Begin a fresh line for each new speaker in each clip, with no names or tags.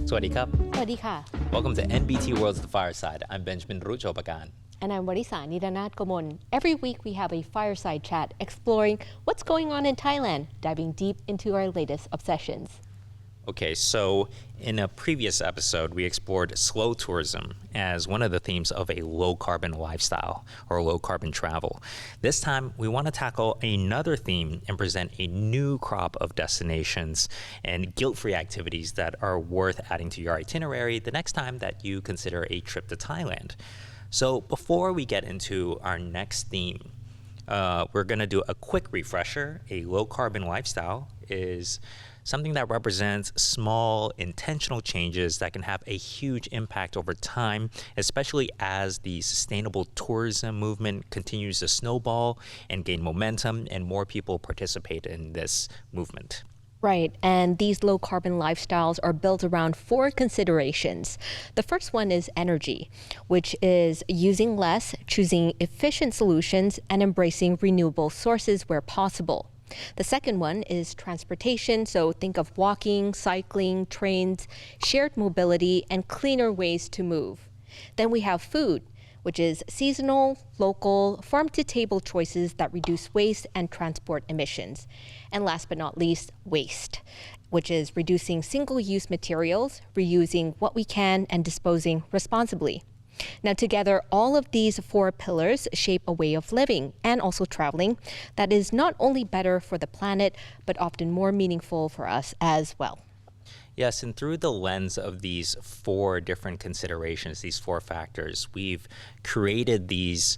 สวัสดีครับ
สวัสดีค่ะ
Welcome to NBT World's The Fireside. I'm Benjamin Ruchopakan.
And I'm Warisa Niranat Gomon. Every week we have a fireside chat exploring what's going on in Thailand, diving deep into our latest obsessions.
Okay, so in a previous episode, we explored slow tourism as one of the themes of a low-carbon lifestyle or low-carbon travel. This time, we want to tackle another theme and present a new crop of destinations and guilt-free activities that are worth adding to your itinerary the next time that you consider a trip to Thailand. So before we get into our next theme, we're going to do a quick refresher. A low-carbon lifestyle is something that represents small, intentional changes that can have a huge impact over time, especially as the sustainable tourism movement continues to snowball and gain momentum and more people participate in this movement.
Right, and these low-carbon lifestyles are built around 4 considerations. The first one is energy, which is using less, choosing efficient solutions, and embracing renewable sources where possible. The second one is transportation, so think of walking, cycling, trains, shared mobility, and cleaner ways to move. Then we have food, which is seasonal, local, farm-to-table choices that reduce waste and transport emissions. And last but not least, waste, which is reducing single-use materials, reusing what we can, and disposing responsibly. Now together, all of these 4 pillars shape a way of living and also traveling that is not only better for the planet, but often more meaningful for us as well.
Yes, and through the lens of these 4 different considerations, these 4 factors, we've created these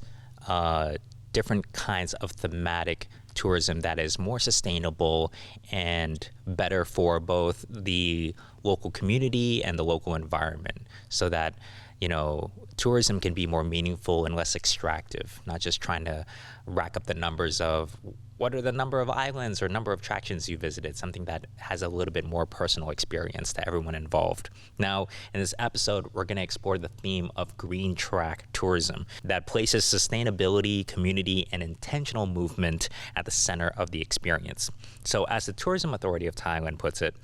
different kinds of thematic tourism that is more sustainable and better for both the local community and the local environment, so that tourism can be more meaningful and less extractive, not just trying to rack up the numbers of what are the number of islands or number of attractions you visited, something that has a little bit more personal experience to everyone involved. Now, in this episode, we're going to explore the theme of green track tourism that places sustainability, community, and intentional movement at the center of the experience. So as the Tourism Authority of Thailand puts it,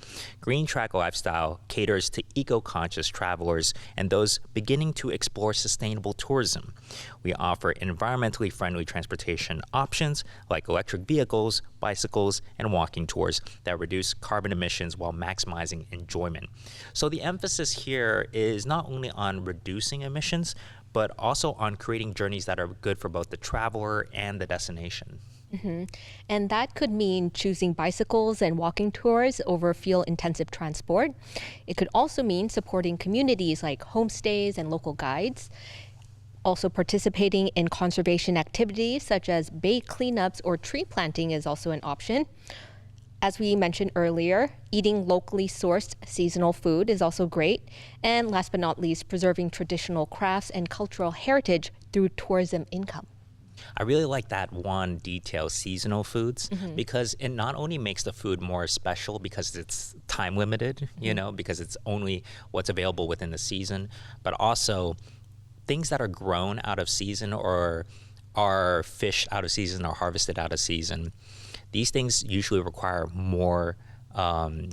green track lifestyle caters to eco-conscious travelers and those beginning to explore sustainable tourism. We offer environmentally friendly transportation options like electric vehicles, bicycles, and walking tours that reduce carbon emissions while maximizing enjoyment. So the emphasis here is not only on reducing emissions, but also on creating journeys that are good for both the traveler and the destination.
Mm-hmm. And that could mean choosing bicycles and walking tours over fuel-intensive transport. It could also mean supporting communities like homestays and local guides. Also participating in conservation activities such as bay cleanups or tree planting is also an option. As we mentioned earlier, eating locally sourced seasonal food is also great. And last but not least, preserving traditional crafts and cultural heritage through tourism income.
I really like that one detail, seasonal foods, because it not only makes the food more special because it's time limited, because it's only what's available within the season, but also things that are grown out of season or are fished out of season or harvested out of season. These things usually require more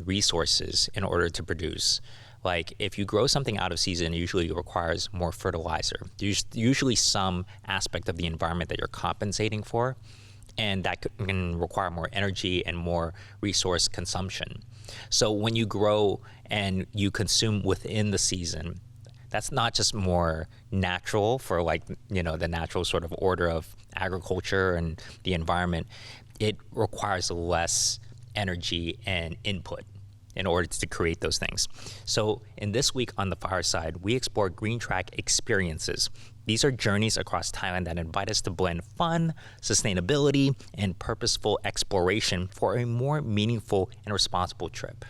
resources in order to produce. Like if you grow something out of season, it usually requires more fertilizer. There's usually some aspect of the environment that you're compensating for, and that can require more energy and more resource consumption. So when you grow and you consume within the season, that's not just more natural for the natural sort of order of agriculture and the environment. It requires less energy and input in order to create those things. So in this week on the Fireside, we explore green track experiences. These are journeys across Thailand that invite us to blend fun, sustainability, and purposeful exploration for a more meaningful and responsible trip.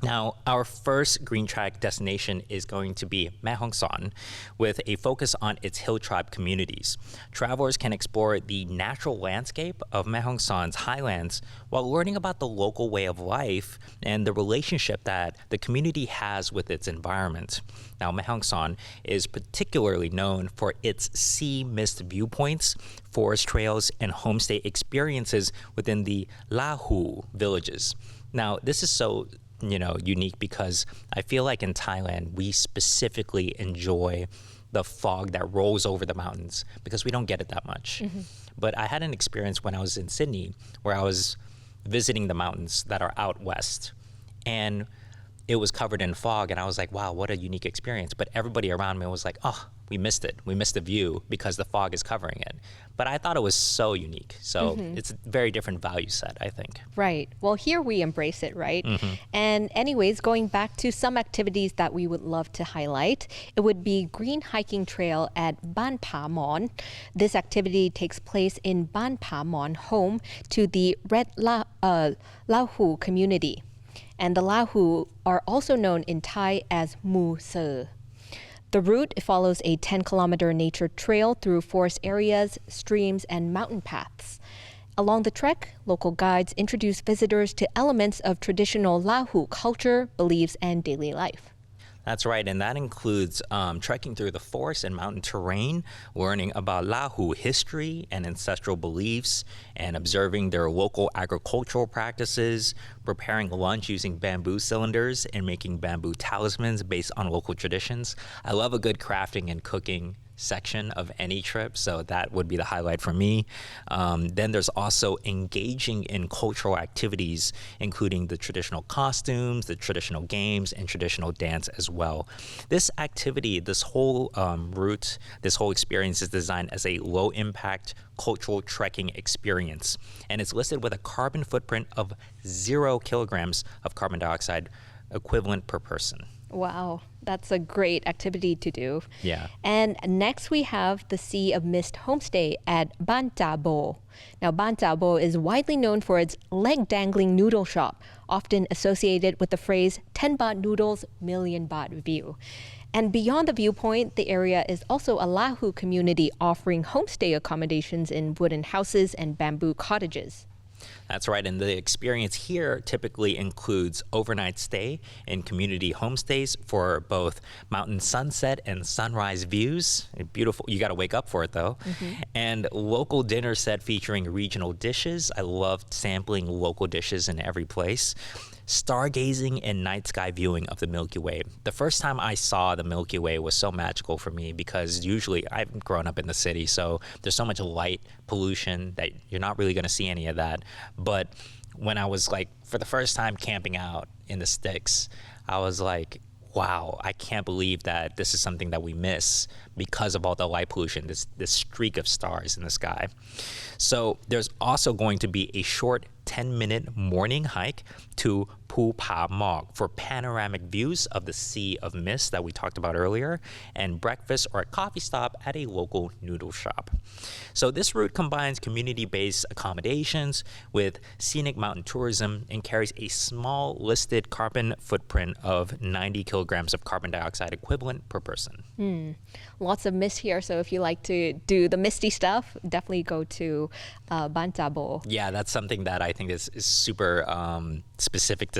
Now, our first green track destination is going to be Mae Hong Son, with a focus on its hill tribe communities. Travelers can explore the natural landscape of Mae Hong Son's highlands while learning about the local way of life and the relationship that the community has with its environment. Now, Mae Hong Son is particularly known for its sea mist viewpoints, forest trails, and homestay experiences within the Lahu villages. Now, this is so unique because I feel like in Thailand, we specifically enjoy the fog that rolls over the mountains because we don't get it that much. But I had an experience when I was in Sydney where I was visiting the mountains that are out west, and it was covered in fog, and I was like, wow, what a unique experience. But everybody around me was like, oh, we missed it. We missed the view because the fog is covering it. But I thought it was so unique. So it's a very different value set, I think.
Right. Well, here we embrace it, right? And anyways, going back to some activities that we would love to highlight, it would be green hiking trail at Ban Pa Mon. This activity takes place in Ban Pa Mon, home to the Red Lahu community. And the Lahu are also known in Thai as Mu Ser. The route follows a 10-kilometer nature trail through forest areas, streams, and mountain paths. Along the trek, local guides introduce visitors to elements of traditional Lahu culture, beliefs, and daily life.
That's right, and that includes trekking through the forest and mountain terrain, learning about Lahu history and ancestral beliefs, and observing their local agricultural practices, preparing lunch using bamboo cylinders, and making bamboo talismans based on local traditions. I love a good crafting and cooking section of any trip, so that would be the highlight for me. Then there's also engaging in cultural activities, including the traditional costumes, the traditional games, and traditional dance as well. This activity, this whole route, this whole experience is designed as a low-impact cultural trekking experience, and it's listed with a carbon footprint of 0 kilograms of carbon dioxide equivalent per person.
Wow, that's a great activity to do.
Yeah.
And next we have the Sea of Mist homestay at Ban Ta Bo. Now, Ban Ta Bo is widely known for its leg-dangling noodle shop, often associated with the phrase 10 baht noodles, million baht view. And beyond the viewpoint, the area is also a Lahu community offering homestay accommodations in wooden houses and bamboo cottages.
That's right, and the experience here typically includes overnight stay in community homestays for both mountain sunset and sunrise views. Beautiful, you got to wake up for it though. And local dinner set featuring regional dishes. I loved sampling local dishes in every place. Stargazing and night sky viewing of the Milky Way. The first time I saw the Milky Way was so magical for me because usually I've grown up in the city, so there's so much light pollution that you're not really going to see any of that. But when I was like, for the first time camping out in the sticks, I was like, wow, I can't believe that this is something that we miss because of all the light pollution, this streak of stars in the sky. So there's also going to be a short 10-minute morning hike to Phu Pa Mok for panoramic views of the Sea of Mist that we talked about earlier, and breakfast or a coffee stop at a local noodle shop. So this route combines community-based accommodations with scenic mountain tourism and carries a small listed carbon footprint of 90 kilograms of carbon dioxide equivalent per person.
Lots of mist here, so if you like to do the misty stuff, definitely go to Ban Ta Bo.
Yeah, that's something that I think is super specific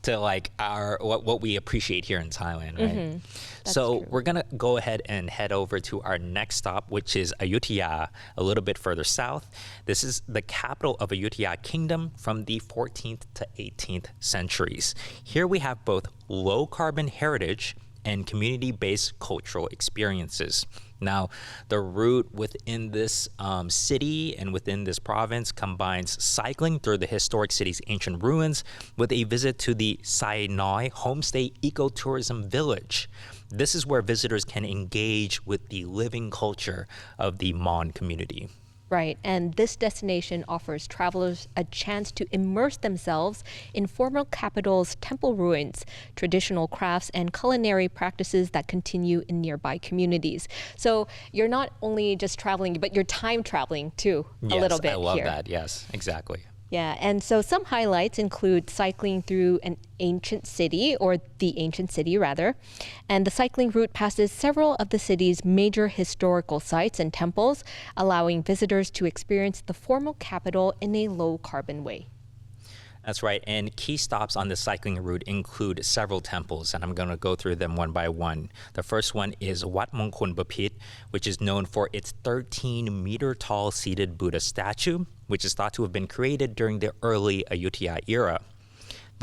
to like what we appreciate here in Thailand, right? So
true.
we're gonna go ahead and head over to our next stop, which is Ayutthaya, a little bit further south. This is the capital of Ayutthaya Kingdom from the 14th to 18th centuries. Here we have both low carbon heritage and community-based cultural experiences. Now, the route within this city and within this province combines cycling through the historic city's ancient ruins with a visit to the Sai Noi Homestay Ecotourism Village. This is where visitors can engage with the living culture of the Mon community.
Right, and this destination offers travelers a chance to immerse themselves in former capital's temple ruins, traditional crafts, and culinary practices that continue in nearby communities. So you're not only just traveling, but you're time traveling too, a little bit here.
Yes, I love that. Yes, exactly.
Yeah, and so some highlights include cycling through an ancient city, or the ancient city rather, and the cycling route passes several of the city's major historical sites and temples, allowing visitors to experience the former capital in a low-carbon way.
That's right, and key stops on the cycling route include several temples, and I'm going to go through them one by one. The first one is Wat Mongkol Bapit, which is known for its 13-meter-tall seated Buddha statue, which is thought to have been created during the early Ayutthaya era.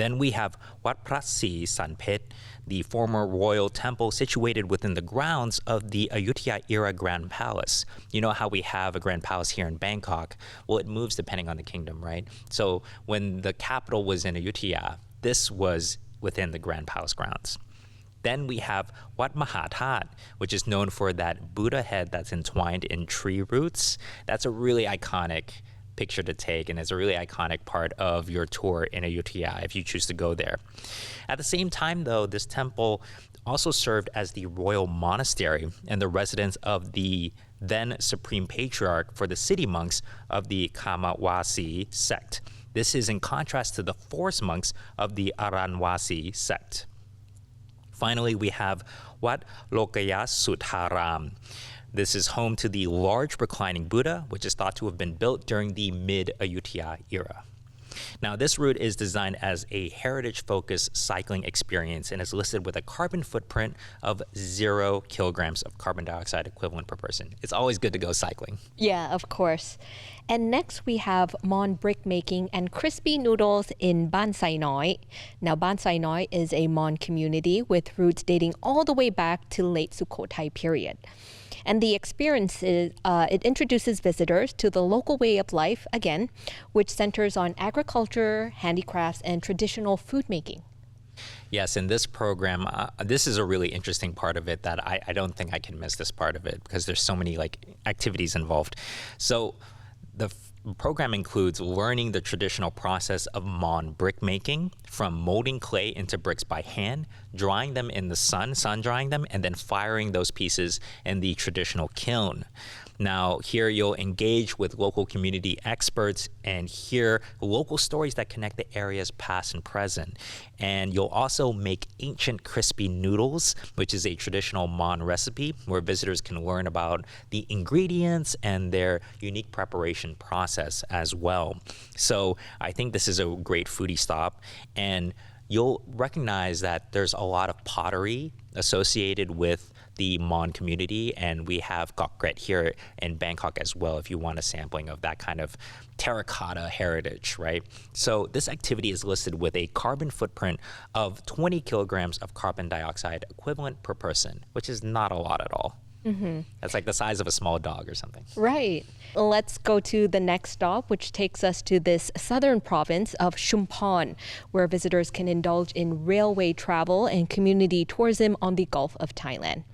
Then we have Wat Prat Si Sanpet, the former royal temple situated within the grounds of the Ayutthaya era Grand Palace. You know how we have a Grand Palace here in Bangkok? Well, it moves depending on the kingdom, right? So when the capital was in Ayutthaya, this was within the Grand Palace grounds. Then we have Wat Mahathat, which is known for that Buddha head that's entwined in tree roots. That's a really iconic picture to take, and it's a really iconic part of your tour in Ayutthaya if you choose to go there. At the same time, though, this temple also served as the royal monastery and the residence of the then supreme patriarch for the city monks of the Kamawasi sect. This is in contrast to the forest monks of the Aranwasi sect. Finally, we have Wat Lokaya Sutharam. This is home to the large reclining Buddha, which is thought to have been built during the mid-Ayutthaya era. Now, this route is designed as a heritage-focused cycling experience and is listed with a carbon footprint of 0 kilograms of carbon dioxide equivalent per person. It's always good to go cycling.
Yeah, of course. And next we have Mon brick making and crispy noodles in Ban Sai Noi. Now, Ban Sai Noi is a Mon community with roots dating all the way back to late Sukhothai period. And the experience is, it introduces visitors to the local way of life, again, which centers on agriculture, handicrafts, and traditional food making.
Yes, in this program, this is a really interesting part of it that I don't think I can miss this part of it because there's so many activities involved. So the program includes learning the traditional process of Mon brick making, from molding clay into bricks by hand, drying them in the sun drying them, and then firing those pieces in the traditional kiln. Now, here you'll engage with local community experts and hear local stories that connect the area's past and present. And you'll also make ancient crispy noodles, which is a traditional Mon recipe where visitors can learn about the ingredients and their unique preparation process as well. So I think this is a great foodie stop, and you'll recognize that there's a lot of pottery associated with the Mon community, and we have Gokret here in Bangkok as well if you want a sampling of that kind of terracotta heritage, right? So this activity is listed with a carbon footprint of 20 kilograms of carbon dioxide equivalent per person, which is not a lot at all. Mm-hmm. That's like the size of a small dog or something.
Right. Let's go to the next stop, which takes us to this southern province of Chumphon, where visitors can indulge in railway travel and community tourism on the Gulf of Thailand.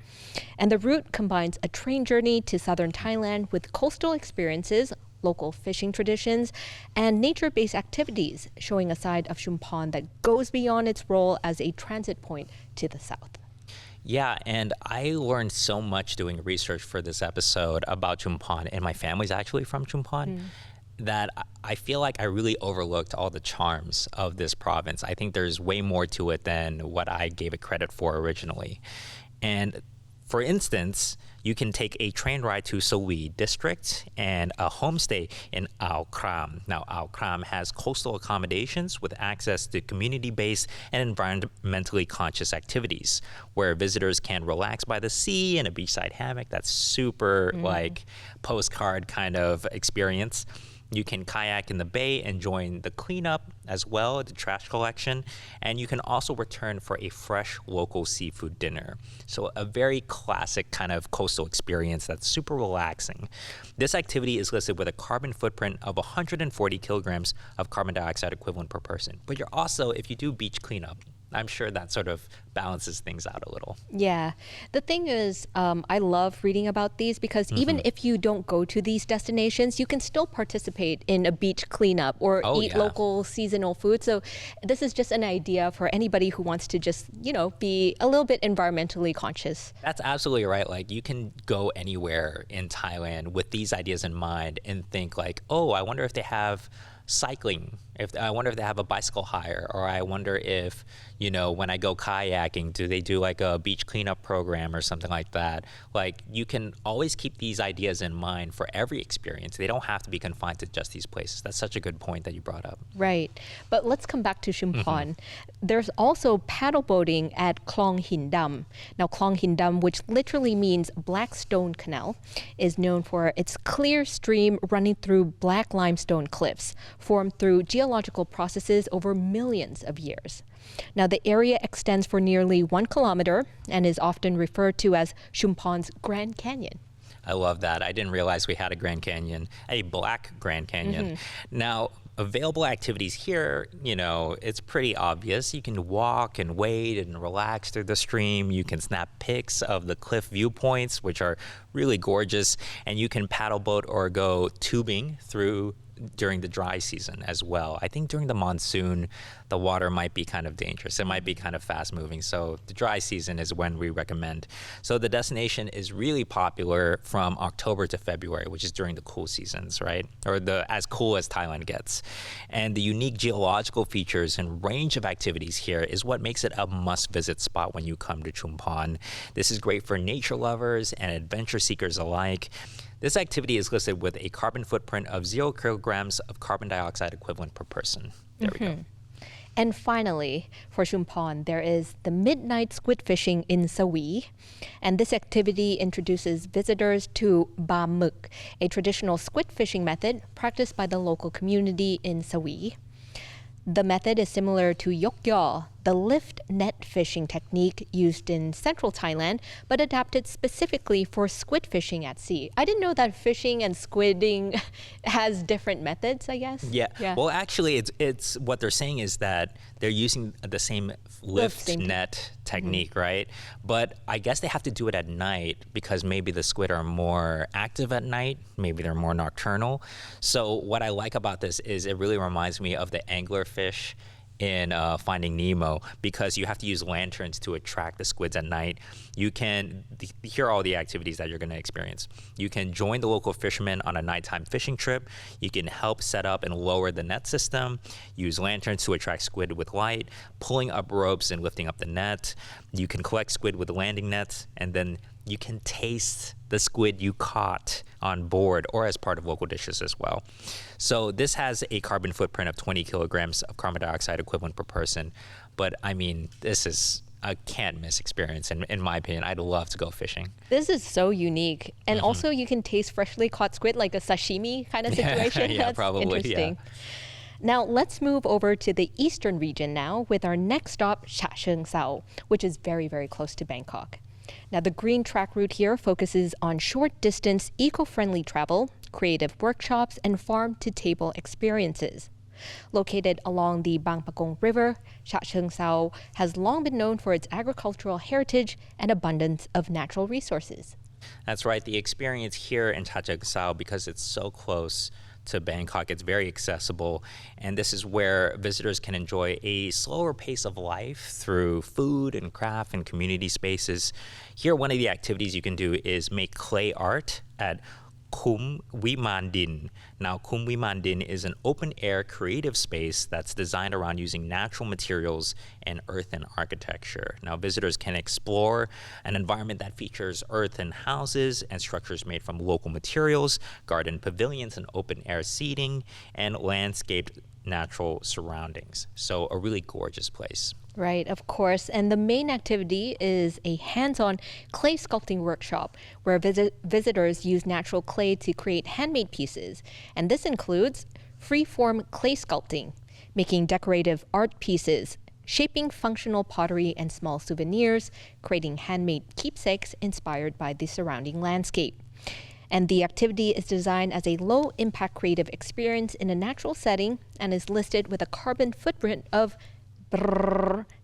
And the route combines a train journey to southern Thailand with coastal experiences, local fishing traditions, and nature-based activities, showing a side of Chumphon that goes beyond its role as a transit point to the south.
Yeah, and I learned so much doing research for this episode about Chumphon, and my family's actually from Chumphon, that I feel like I really overlooked all the charms of this province. I think there's way more to it than what I gave it credit for originally. And for instance, you can take a train ride to Sawi district and a homestay in Ao Kram. Now, Ao Kram has coastal accommodations with access to community-based and environmentally conscious activities where visitors can relax by the sea in a beachside hammock. That's super postcard kind of experience. You can kayak in the bay and join the cleanup as well, the trash collection. And you can also return for a fresh local seafood dinner. So a very classic kind of coastal experience that's super relaxing. This activity is listed with a carbon footprint of 140 kilograms of carbon dioxide equivalent per person. But you're also, if you do beach cleanup, I'm sure that sort of balances things out a little.
Yeah. The thing is, I love reading about these because even if you don't go to these destinations, you can still participate in a beach cleanup or eat local seasonal food. So this is just an idea for anybody who wants to just, be a little bit environmentally conscious.
That's absolutely right. Like, you can go anywhere in Thailand with these ideas in mind and think like, oh, I wonder if they have cycling, I wonder if they have a bicycle hire, or I wonder if, when I go kayaking, do they do like a beach cleanup program or something like that? Like, you can always keep these ideas in mind for every experience. They don't have to be confined to just these places. That's such a good point that you brought up.
Right. But let's come back to Chumphon. There's also paddle boating at Klong Hindam. Now, Klong Hindam, which literally means Black Stone Canal, is known for its clear stream running through black limestone cliffs formed through geological geological processes over millions of years. Now, the area extends for nearly 1 kilometer and is often referred to as Chumphon's Grand Canyon.
I love that. I didn't realize we had a Grand Canyon, a black Grand Canyon. Now, available activities here, it's pretty obvious. You can walk and wade and relax through the stream. You can snap pics of the cliff viewpoints, which are really gorgeous. And you can paddle boat or go tubing during the dry season as well. I think during the monsoon, the water might be kind of dangerous. It might be kind of fast moving. So the dry season is when we recommend. So the destination is really popular from October to February, which is during the cool seasons, right? Or as cool as Thailand gets. And the unique geological features and range of activities here is what makes it a must-visit spot when you come to Chumphon. This is great for nature lovers and adventure seekers alike. This activity is listed with a carbon footprint of 0 kilograms of carbon dioxide equivalent per person. There we go.
And finally, for Chumphon, there is the midnight squid fishing in Sawi. And this activity introduces visitors to ba muk, a traditional squid fishing method practiced by the local community in Sawi. The method is similar to Yokyo, the lift net fishing technique used in central Thailand, but adapted specifically for squid fishing at sea. I didn't know that fishing and squidding has different methods, I guess.
Yeah. Well, actually, it's what they're saying is that they're using the same lift net technique, right? But I guess they have to do it at night because maybe the squid are more active at night. Maybe they're more nocturnal. So what I like about this is it really reminds me of the anglerfish in Finding Nemo, because you have to use lanterns to attract the squids at night. Here are all the activities that you're going to experience. You can join the local fishermen on a nighttime fishing trip. You can help set up and lower the net system, use lanterns to attract squid with light, pulling up ropes and lifting up the net. You can collect squid with landing nets, and then you can taste the squid you caught on board or as part of local dishes as well. So this has a carbon footprint of 20 kilograms of carbon dioxide equivalent per person. But I mean, this is a can't miss experience in my opinion. I'd love to go fishing.
This is so unique. And also you can taste freshly caught squid, like a sashimi kind of situation.
Yeah,
That's
probably,
interesting. Now let's move over to the eastern region now with our next stop, Cha Cheong Sao, which is very, very close to Bangkok. Now, the green track route here focuses on short-distance, eco-friendly travel, creative workshops, and farm-to-table experiences. Located along the Bang Pakong River, Cha Cheong Sao has long been known for its agricultural heritage and abundance of natural resources.
That's right. The experience here in Cha Cheong Sao, because it's so close to Bangkok, it's very accessible, and this is where visitors can enjoy a slower pace of life through food and craft and community spaces. Here, one of the activities you can do is make clay art at Kum Wimandin. Now, Kum Wimandin is an open-air creative space that's designed around using natural materials and earthen architecture. Now, visitors can explore an environment that features earthen houses and structures made from local materials, garden pavilions and open-air seating, and landscaped natural surroundings. So a really gorgeous place.
Right, of course. And the main activity is a hands-on clay sculpting workshop where visitors use natural clay to create handmade pieces. And this includes free-form clay sculpting, making decorative art pieces, shaping functional pottery and small souvenirs, creating handmade keepsakes inspired by the surrounding landscape. And the activity is designed as a low-impact creative experience in a natural setting and is listed with a carbon footprint of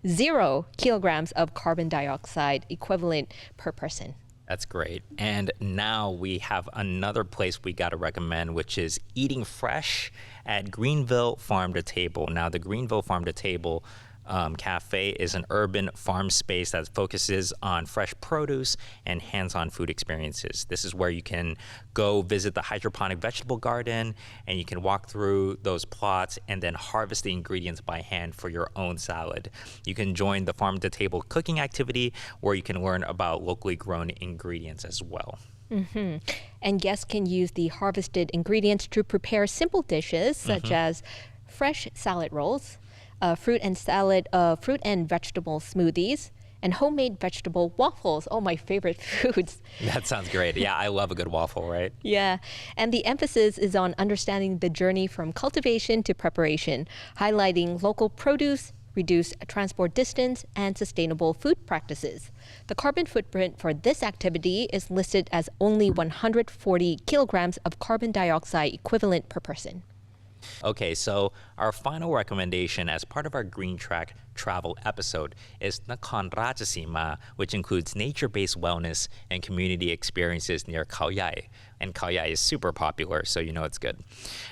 0 kilograms of carbon dioxide equivalent per person.
That's great. And now we have another place we got to recommend, which is eating fresh at Greenville Farm to Table. Now, the Greenville Farm to Table Cafe is an urban farm space that focuses on fresh produce and hands-on food experiences. This is where you can go visit the hydroponic vegetable garden, and you can walk through those plots and then harvest the ingredients by hand for your own salad. You can join the farm to table cooking activity where you can learn about locally grown ingredients as well.
And guests can use the harvested ingredients to prepare simple dishes such as fresh salad rolls, fruit and vegetable smoothies, and homemade vegetable waffles. Oh, my favorite foods.
That sounds great. Yeah, I love a good waffle, right?
Yeah, and the emphasis is on understanding the journey from cultivation to preparation, highlighting local produce, reduce transport distance, and sustainable food practices. The carbon footprint for this activity is listed as only 140 kilograms of carbon dioxide equivalent per person.
Okay, so our final recommendation as part of our Green Track travel episode is Nakhon Ratchasima, which includes nature-based wellness and community experiences near Khao Yai. And Khao Yai is super popular, so you know it's good.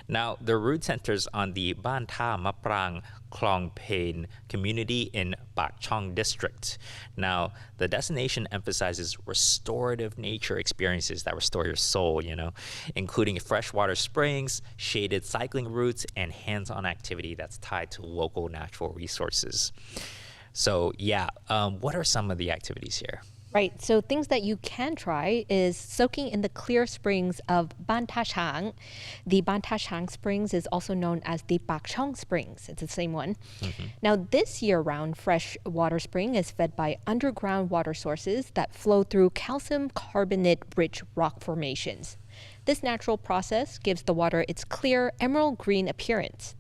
Now, the route centers on the Ban Tha Maprang Klong Pain community in Bak Chong district. Now, the destination emphasizes restorative nature experiences that restore your soul, including freshwater springs, shaded cycling routes, and hands-on activity that's tied to local natural resources. So, what are some of the activities here?
Right, so things that you can try is soaking in the clear springs of Ban Tha Chang. The Ban Tha Chang Springs is also known as the Bak Chong Springs. It's the same one. Now, this year-round fresh water spring is fed by underground water sources that flow through calcium carbonate-rich rock formations. This natural process gives the water its clear emerald green appearance.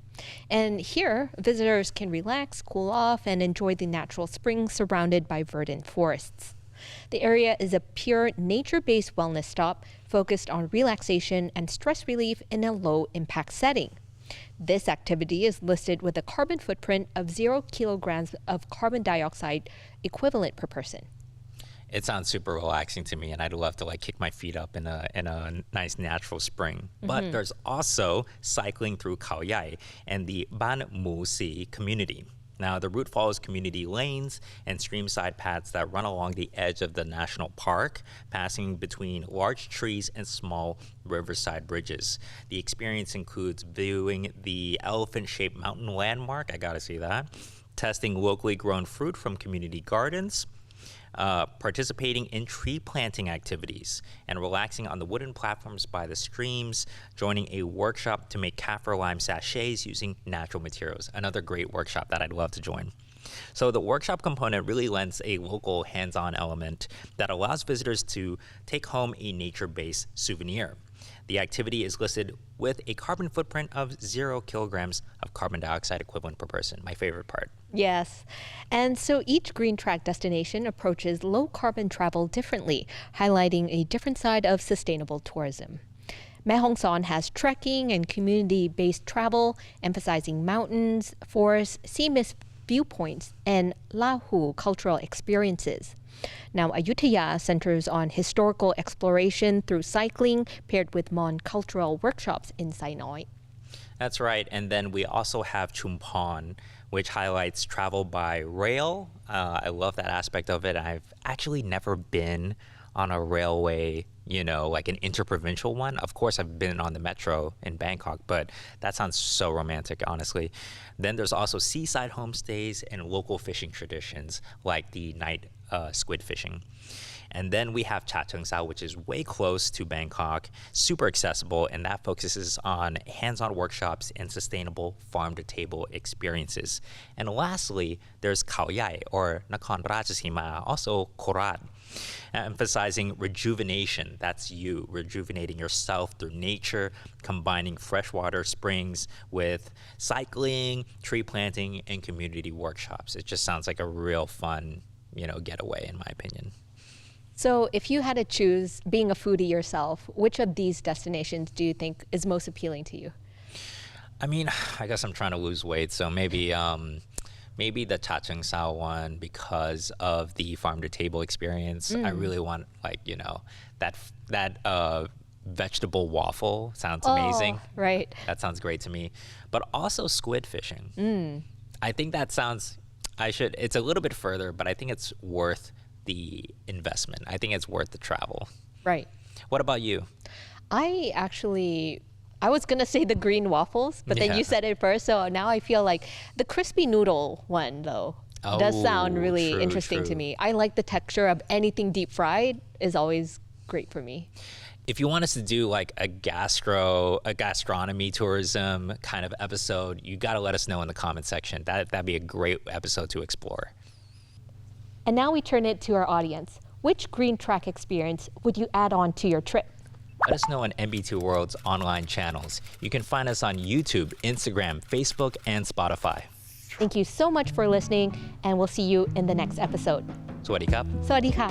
And here, visitors can relax, cool off, and enjoy the natural spring surrounded by verdant forests. The area is a pure nature-based wellness stop focused on relaxation and stress relief in a low-impact setting. This activity is listed with a carbon footprint of 0 kilograms of carbon dioxide equivalent per person.
It sounds super relaxing to me, and I'd love to kick my feet up in a nice natural spring. But there's also cycling through Khao Yai and the Ban Mu Si community. Now, the route follows community lanes and streamside paths that run along the edge of the national park, passing between large trees and small riverside bridges. The experience includes viewing the elephant-shaped mountain landmark, I gotta see that, testing locally grown fruit from community gardens, participating in tree planting activities, and relaxing on the wooden platforms by the streams, joining a workshop to make kaffir lime sachets using natural materials. Another great workshop that I'd love to join. So the workshop component really lends a local hands-on element that allows visitors to take home a nature-based souvenir. The activity is listed with a carbon footprint of 0 kilograms of carbon dioxide equivalent per person, my favorite part.
Yes. And so each Green Track destination approaches low carbon travel differently, highlighting a different side of sustainable tourism. Mae Hong Son has trekking and community-based travel, emphasizing mountains, forests, sea mist viewpoints, and Lahu cultural experiences. Now, Ayutthaya centers on historical exploration through cycling, paired with Mon cultural workshops in Sai Noi.
That's right. And then we also have Chumphon, which highlights travel by rail. I love that aspect of it. I've actually never been on a railway, like an interprovincial one. Of course, I've been on the metro in Bangkok, but that sounds so romantic, honestly. Then there's also seaside homestays and local fishing traditions, like the night squid fishing. And then we have Cha Cheong Sao, which is way close to Bangkok, super accessible, and that focuses on hands-on workshops and sustainable farm-to-table experiences. And lastly, there's Khao Yai, or Nakhon Ratchasima, also Korat, emphasizing rejuvenation. That's you, rejuvenating yourself through nature, combining freshwater springs with cycling, tree planting, and community workshops. It just sounds like a real fun, getaway, in my opinion.
So if you had to choose, being a foodie yourself, which of these destinations do you think is most appealing to you?
I mean, I guess I'm trying to lose weight, so maybe the Cha Cheong Sao one because of the farm to table experience. I really want that vegetable waffle sounds amazing.
Right.
That sounds great to me. But also squid fishing. I think that sounds. It's a little bit further, but I think it's worth the investment. I think it's worth the travel.
Right.
What about you?
I was going to say the green waffles, but then you said it first. So now I feel like the crispy noodle one, though, does sound really interesting to me. I like the texture of anything deep fried is always great for me.
If you want us to do like a gastronomy tourism kind of episode, you got to let us know in the comment section. That'd be a great episode to explore.
And now we turn it to our audience. Which green track experience would you add on to your trip?
Let us know on MB2 World's online channels. You can find us on YouTube, Instagram, Facebook, and Spotify.
Thank you so much for listening, and we'll see you in the next episode.
สวัสดีครับ
สวัสดีค่ะ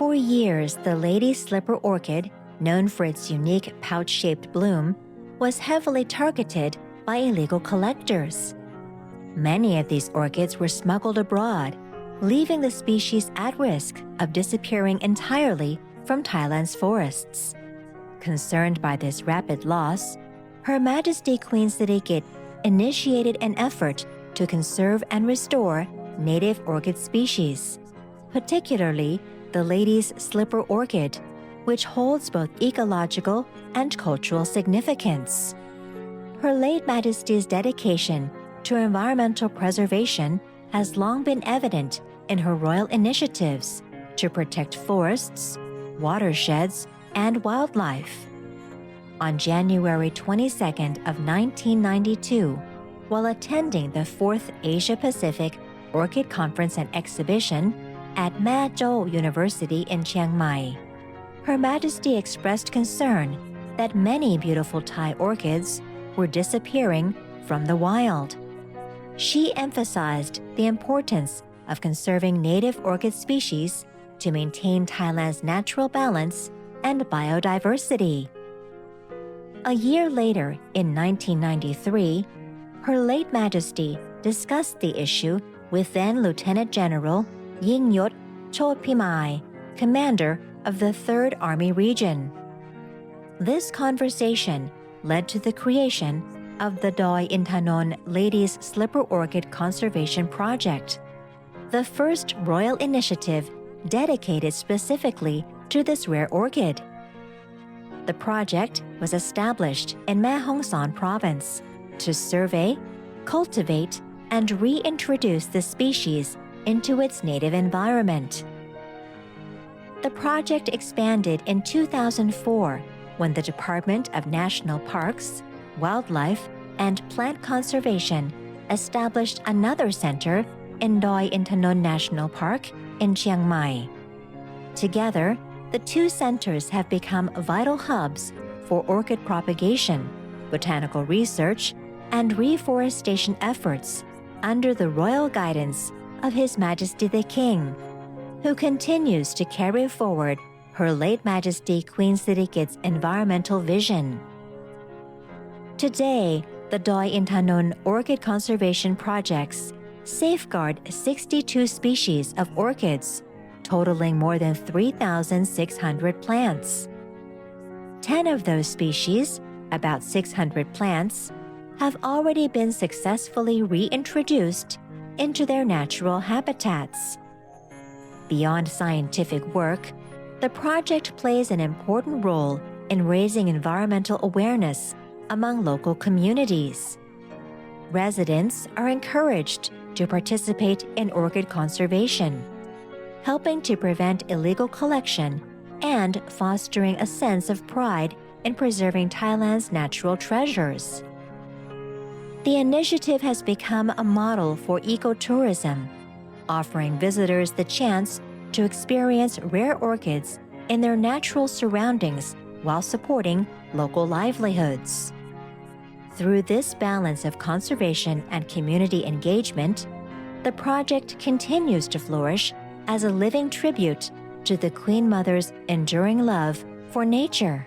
For years, the lady slipper orchid, known for its unique pouch-shaped bloom, was heavily targeted by illegal collectors. Many of these orchids were smuggled abroad, leaving the species at risk of disappearing entirely from Thailand's forests. Concerned by this rapid loss, Her Majesty Queen Sirikit initiated an effort to conserve and restore native orchid species, particularly the lady's slipper orchid, which holds both ecological and cultural significance. Her late Majesty's dedication to environmental preservation has long been evident in her royal initiatives to protect forests, watersheds, and wildlife. On January 22nd of 1992, while attending the 4th Asia-Pacific Orchid Conference and Exhibition at Mae Hong Son University in Chiang Mai, Her Majesty expressed concern that many beautiful Thai orchids were disappearing from the wild. She emphasized the importance of conserving native orchid species to maintain Thailand's natural balance and biodiversity. A year later, in 1993, Her late Majesty discussed the issue with then Lieutenant General Yingyot Chodpimai, commander of the 3rd Army Region. This conversation led to the creation of the Doi Intanon Ladies Slipper Orchid Conservation Project, the first royal initiative dedicated specifically to this rare orchid. The project was established in Mae Hong Son province to survey, cultivate, and reintroduce the species into its native environment. The project expanded in 2004 when the Department of National Parks, Wildlife, and Plant Conservation established another center in Doi Intanon National Park in Chiang Mai. Together, the two centers have become vital hubs for orchid propagation, botanical research, and reforestation efforts under the royal guidance of His Majesty the King, who continues to carry forward Her late Majesty Queen Sirikit's environmental vision. Today, the Doi Intanon Orchid Conservation Projects safeguard 62 species of orchids, totaling more than 3,600 plants. 10 of those species, about 600 plants, have already been successfully reintroduced into their natural habitats. Beyond scientific work, the project plays an important role in raising environmental awareness among local communities. Residents are encouraged to participate in orchid conservation, helping to prevent illegal collection and fostering a sense of pride in preserving Thailand's natural treasures. The initiative has become a model for ecotourism, offering visitors the chance to experience rare orchids in their natural surroundings while supporting local livelihoods. Through this balance of conservation and community engagement, the project continues to flourish as a living tribute to the Queen Mother's enduring love for nature.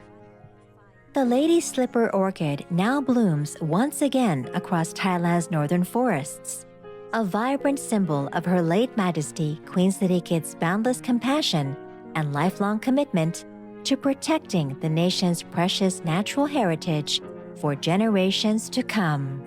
The Lady Slipper Orchid now blooms once again across Thailand's northern forests, a vibrant symbol of Her late Majesty Queen Sirikit's boundless compassion and lifelong commitment to protecting the nation's precious natural heritage for generations to come.